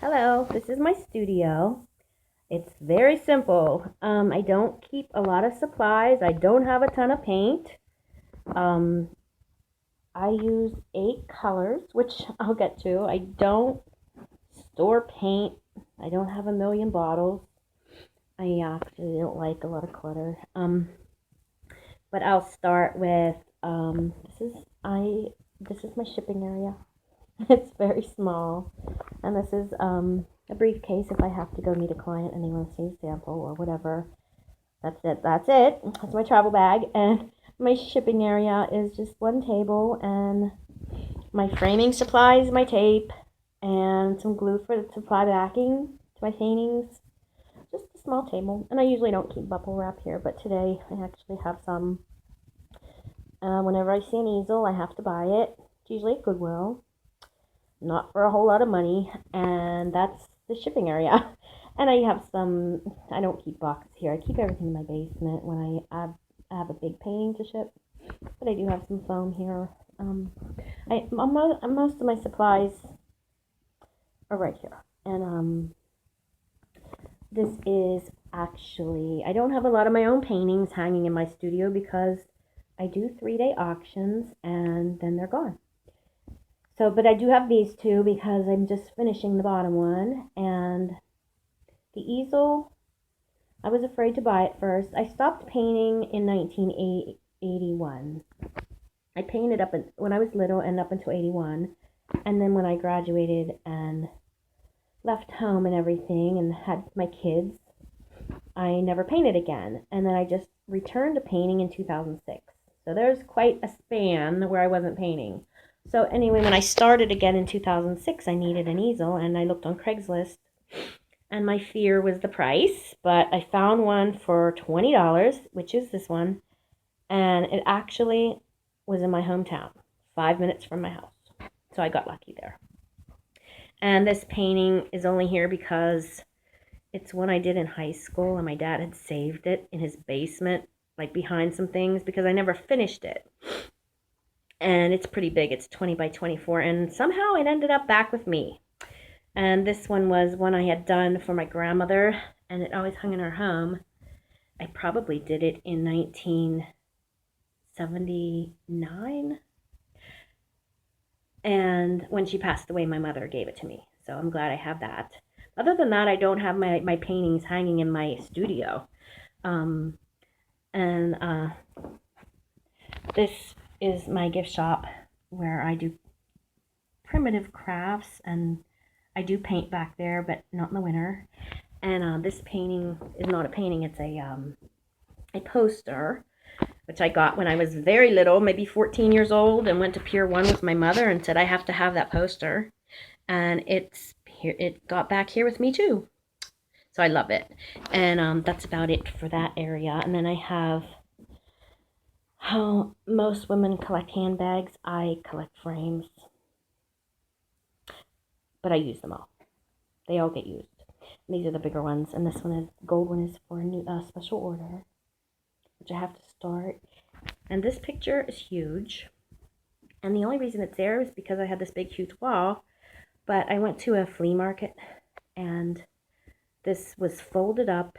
Hello, this is my studio. It's very simple. I don't keep a lot of supplies. I don't have a ton of paint. Um, I use 8 colors, which I'll get to. I don't store paint. I don't have a million bottles. I actually don't like a lot of clutter. But I'll start with this is my shipping area. It's very small, and this is a briefcase if I have to go meet a client and they want to see a sample or whatever. That's it. That's my travel bag, and my shipping area is just one table and my framing supplies, my tape, and some glue for to apply backing to my paintings. Just a small table, and I usually don't keep bubble wrap here, but today I actually have some. Whenever I see an easel, I have to buy it. It's usually at Goodwill, not for a whole lot of money, and that's the shipping area. And I have some, I don't keep boxes here. I keep everything in my basement when I have a big painting to ship, but I do have some foam here. Most of my supplies are right here, and this is actually, I don't have a lot of my own paintings hanging in my studio because I do 3-day auctions and then they're gone. So, but I do have these two because I'm just finishing the bottom one. And the easel, I was afraid to buy it first. I stopped painting in 1981. I painted when I was little and up until 81. And then when I graduated and left home and everything and had my kids, I never painted again. And then I just returned to painting in 2006. So there's quite a span where I wasn't painting. So anyway, when I started again in 2006, I needed an easel, and I looked on Craigslist, and my fear was the price, but I found one for $20, which is this one, and it actually was in my hometown, 5 minutes from my house. So I got lucky there. And this painting is only here because it's one I did in high school, and my dad had saved it in his basement, like behind some things, because I never finished it. And it's pretty big. It's 20 by 24, and somehow it ended up back with me. And this one was one I had done for my grandmother, and it always hung in her home. I probably did it in 1979, and when she passed away, my mother gave it to me, so I'm glad I have that. Other than that, I don't have my paintings hanging in my studio. Um, and This is my gift shop where I do primitive crafts, and I do paint back there, but not in the winter. And this painting is not a painting, it's a poster, which I got when I was very little, maybe 14 years old, and went to Pier 1 with my mother and said, I have to have that poster. And it got back here with me too. So I love it. And that's about it for that area. And then I have how most women collect handbags. I collect frames, but I use them all. They all get used. And these are the bigger ones, and this one is gold one is for a new special order, which I have to start. And this picture is huge, and the only reason it's there is because I had this big huge wall. But I went to a flea market, and this was folded up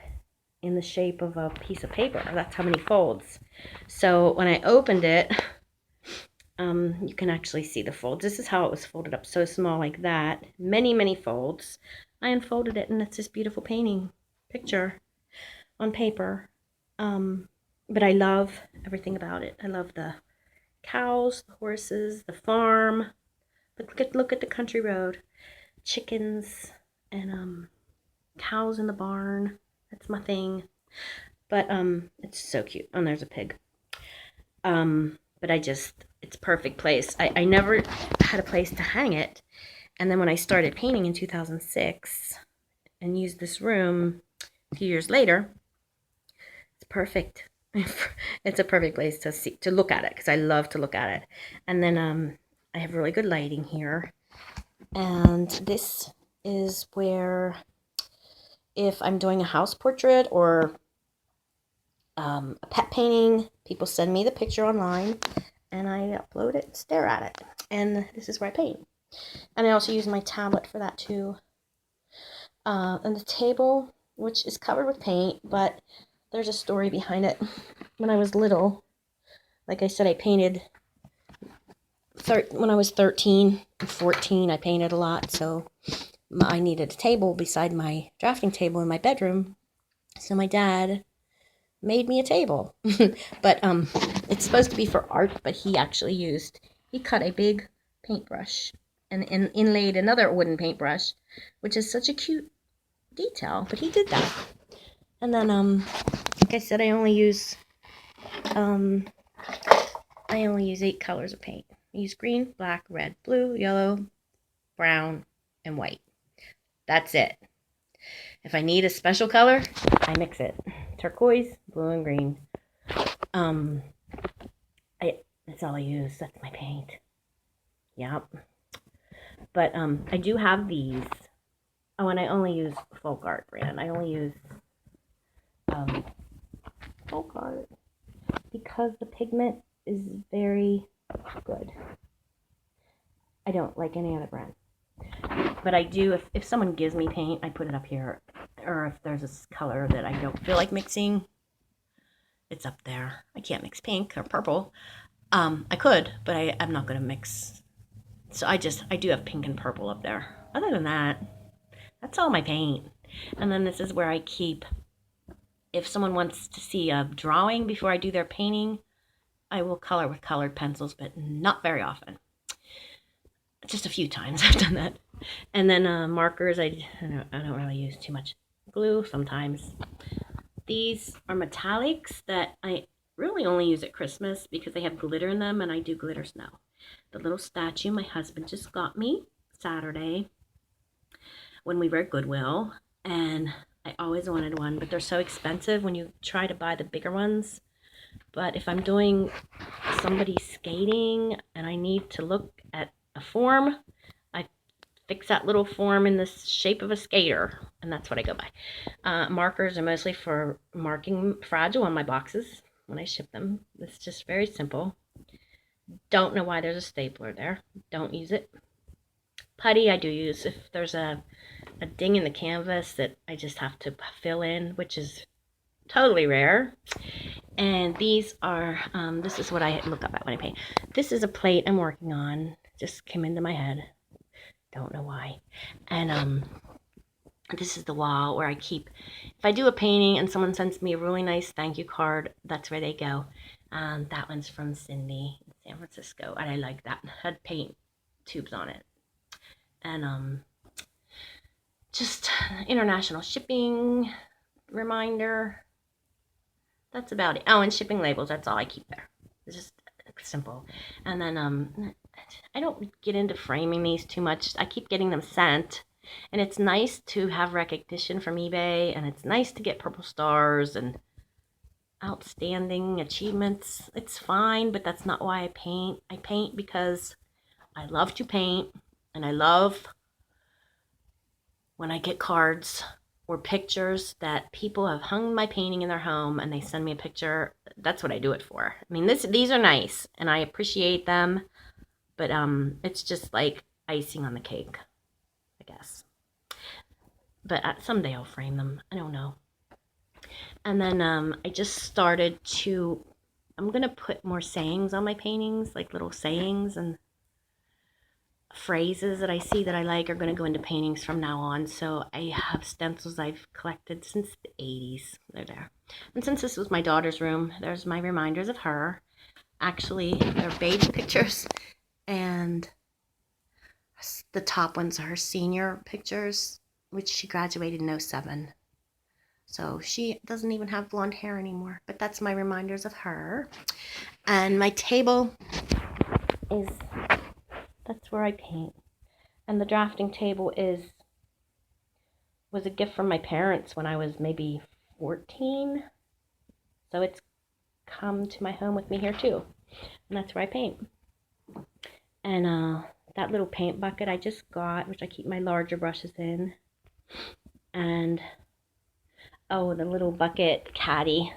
in the shape of a piece of paper. That's how many folds. So when I opened it, you can actually see the folds. This is how it was folded up, so small like that. Many, many folds. I unfolded it, and it's this beautiful painting picture on paper. But I love everything about it. I love the cows, the horses, the farm. But look at the country road. Chickens and cows in the barn. That's my thing. But it's so cute. And there's a pig. But it's perfect place. I never had a place to hang it. And then when I started painting in 2006 and used this room a few years later, it's perfect. It's a perfect place to look at it, because I love to look at it. And then I have really good lighting here. And this is where, if I'm doing a house portrait or a pet painting, people send me the picture online, and I upload it, stare at it. And this is where I paint. And I also use my tablet for that too. And the table, which is covered with paint, but there's a story behind it. When I was little, like I said, I painted when I was 13 and 14. I painted a lot, so I needed a table beside my drafting table in my bedroom. So my dad made me a table. But it's supposed to be for art, but he cut a big paintbrush and inlaid another wooden paintbrush, which is such a cute detail, but he did that. And then like I said, I only use 8 colors of paint. I use green, black, red, blue, yellow, brown, and white. That's it. If I need a special color, I mix it. Turquoise, blue, and green. That's all I use. That's my paint. Yep. But I do have these. Oh, and I only use folk art brand. I only use folk art because the pigment is very good. I don't like any other brand. But I do, if someone gives me paint, I put it up here. Or if there's a color that I don't feel like mixing, it's up there. I can't mix pink or purple. I could, but I'm not going to mix. So I do have pink and purple up there. Other than that, that's all my paint. And then this is where I keep, if someone wants to see a drawing before I do their painting, I will color with colored pencils, but not very often. Just a few times I've done that. And then markers, I don't really use too much. Glue sometimes. These are metallics that I really only use at Christmas because they have glitter in them, and I do glitter snow. The little statue my husband just got me Saturday when we were at Goodwill, and I always wanted one, but they're so expensive when you try to buy the bigger ones. But if I'm doing somebody skating and I need to look at a form, I fix that little form in the shape of a skater, and that's what I go by. Markers are mostly for marking fragile on my boxes when I ship them. It's just very simple. Don't know why there's a stapler there. Don't use it. Putty I do use if there's a ding in the canvas that I just have to fill in, which is totally rare. And these are, this is what I look up at when I paint. This is a plate I'm working on. Just came into my head. Don't know why. And this is the wall where I keep, if I do a painting and someone sends me a really nice thank you card, that's where they go. That one's from Cindy in San Francisco, and I like that. It had paint tubes on it. And just international shipping reminder. That's about it. Oh, and shipping labels, that's all I keep there. It's just simple. And then I don't get into framing these too much. I keep getting them sent, and it's nice to have recognition from eBay, and it's nice to get purple stars and outstanding achievements. It's fine, but that's not why I paint. I paint because I love to paint, and I love when I get cards or pictures that people have hung my painting in their home and they send me a picture. That's what I do it for. I mean, these are nice and I appreciate them, but it's just like icing on the cake, I guess. But someday I'll frame them. I don't know. And then I just started to, I'm going to put more sayings on my paintings, like little sayings and phrases that I see that I like are going to go into paintings from now on. So I have stencils I've collected since the 80s. They're there. And since this was my daughter's room, there's my reminders of her. Actually, they're baby pictures, and the top ones are her senior pictures, which she graduated in 07. So she doesn't even have blonde hair anymore, but that's my reminders of her. And my table is, that's where I paint. And the drafting table was a gift from my parents when I was maybe 14. So it's come to my home with me here too. And that's where I paint. And that little paint bucket I just got, which I keep my larger brushes in. And oh, the little bucket caddy,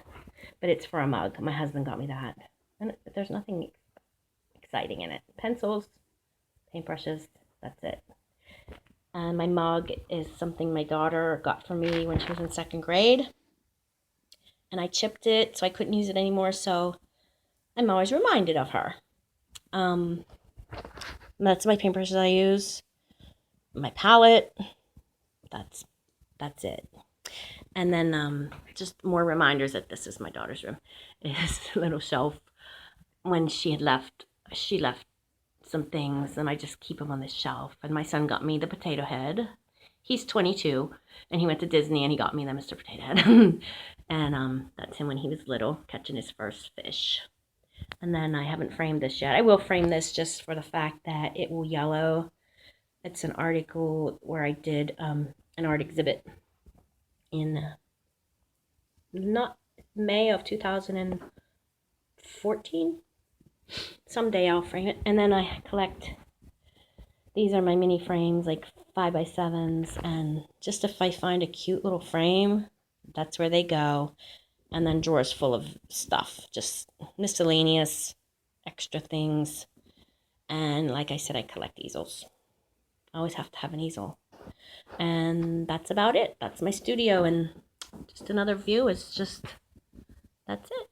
but it's for a mug. My husband got me that. And there's nothing exciting in it. Pencils, paintbrushes, that's it. And my mug is something my daughter got for me when she was in 2nd grade. And I chipped it, so I couldn't use it anymore, so I'm always reminded of her. That's my paintbrushes I use. My palette. That's it. And then just more reminders that this is my daughter's room. Is a little shelf. When she left some things, and I just keep them on this shelf. And my son got me the potato head. He's 22, and he went to Disney, and he got me the Mr. Potato Head. And that's him when he was little, catching his first fish. And then I haven't framed this yet. I will frame this just for the fact that it will yellow. It's an article where I did an art exhibit in not May of 2014. Someday I'll frame it. And then I collect, these are my mini frames, like 5x7s, and just if I find a cute little frame, that's where they go. And then drawers full of stuff, just miscellaneous extra things. And like I said, I collect easels. I always have to have an easel. And that's about it. That's my studio, and just another view is just, that's it.